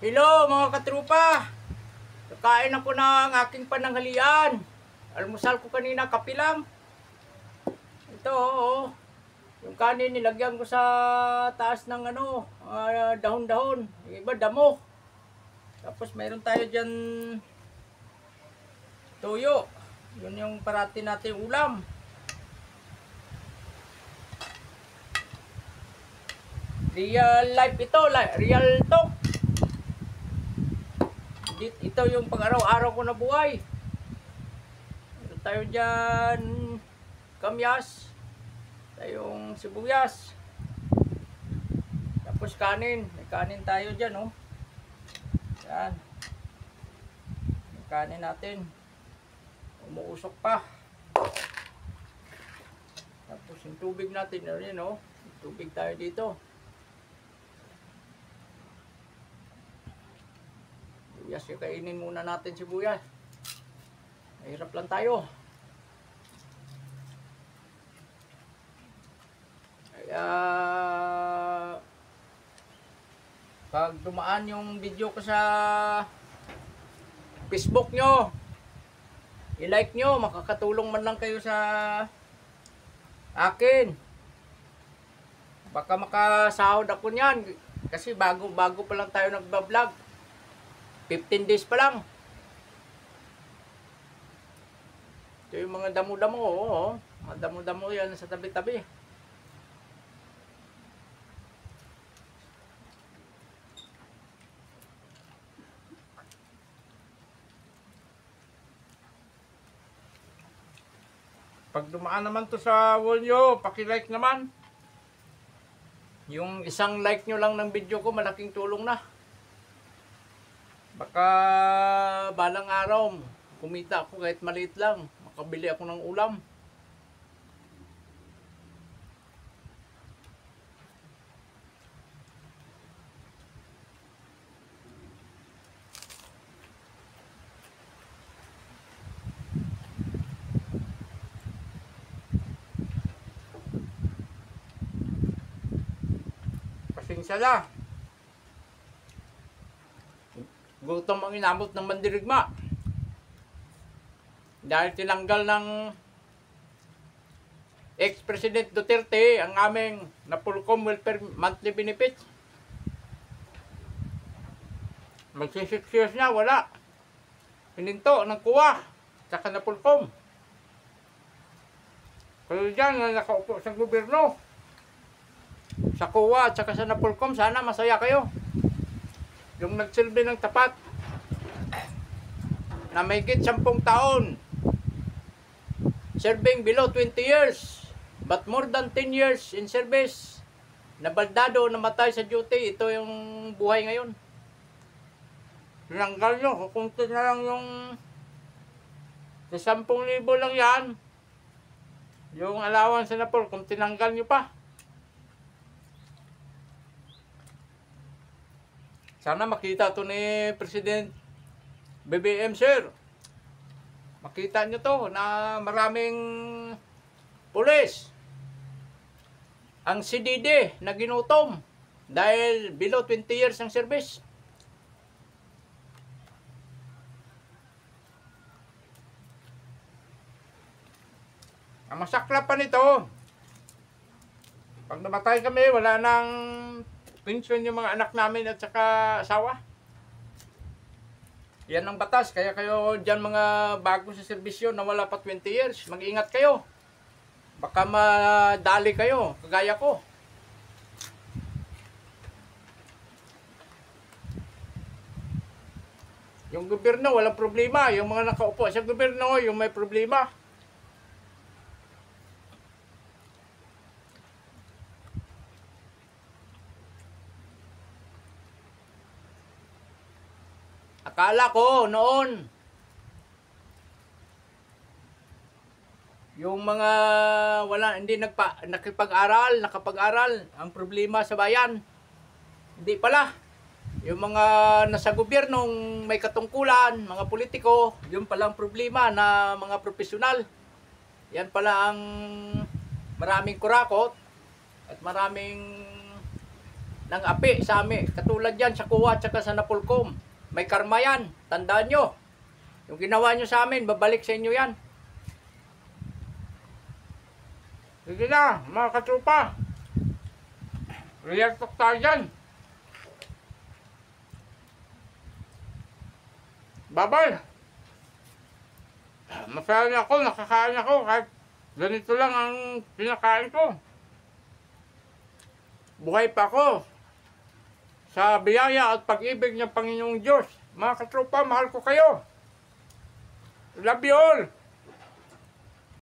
Hello mga katrupa! Kakain ako ng aking pananghalian. Almusal ko kanina, kape lang. Ito, yung kanin nilagyan ko sa taas ng dahon-dahon. Yung iba damo. Tapos mayroon tayo dyan toyo. Yun yung parati natin ulam. Real life ito, real talk. Ito yung pang-araw-araw ko na buhay. Meron tayo dyan kamyas, tayong sibuyas, tapos kanin. May kanin tayo dyan, oh. Yan. May kanin natin. Umuusok pa. Tapos yung tubig natin, yun, oh. Tubig tayo dito. Sibuyas, kainin muna natin sibuyas. Mahirap lang tayo. Kaya pag dumaan yung video ko sa Facebook nyo, i-like nyo, makakatulong man lang kayo sa akin. Baka makasahod ako niyan kasi bago pa lang tayo nagba-vlog. 15 days pa lang. Ito yung mga damo-damo, oh. Mga damo-damo yan sa tabi-tabi. Pag dumaan naman to sa wall nyo, paki-like naman. Yung isang like nyo lang ng video ko, malaking tulong na. Baka balang araw, kumita ako kahit maliit lang. Makabili ako ng ulam. Pasensya na. Gutom ang inabot ng mandirigma. Dahil tinanggal ng ex-president Duterte ang aming Napolcom Welfare Monthly Benefits. Magsi-6 years na, wala. Hininto ng kuwa, saka Napolcom. Kaya dyan na nakaupo sa gobyerno, sa kuwa at saka sa Napolcom, sana masaya kayo. Yung nagsilbi ng tapat na may higit 10 taon, serving below 20 years but more than 10 years in service, nabaldado, namatay sa duty. Ito yung buhay ngayon. Tinanggal nyo, kukunti na lang yung sa 10,000 lang yan, yung allowance na po, kung tinanggal nyo pa. Sana makita to ni President BBM, sir. Makita nyo to na maraming pulis ang CDD na ginutom dahil below 20 years ang service. Ang masakla pa nito, pag namatay kami, wala nang pensyon yung mga anak namin at saka asawa. Yan ang batas. Kaya kayo dyan mga bago sa serbisyo na wala pa 20 years, mag-ingat kayo. Baka madali kayo, kagaya ko. Yung gobyerno, walang problema. Yung mga nakaupo sa gobyerno, yung may problema. Akala ko noon, yung mga hindi nakapag-aral, ang problema sa bayan. Hindi pala. Yung mga nasa gobyernong may katungkulan, mga politiko, yun pala ang problema na mga profesional. Yan pala ang maraming kurakot at maraming ng api sa amin. Katulad yan sa Kuwa at saka sa Napolcom. May karma yan. Tandaan nyo. Yung ginawa nyo sa amin, babalik sa inyo yan. Sige na, mga katrupa. Real talk tayo dyan. Babay. Masaya na ako, nakakain ako. Kahit ganito lang ang pinakain ko. Buhay pa ako sa biyaya at pag-ibig ng Panginoong Diyos. Mga katropa, mahal ko kayo. Love you all.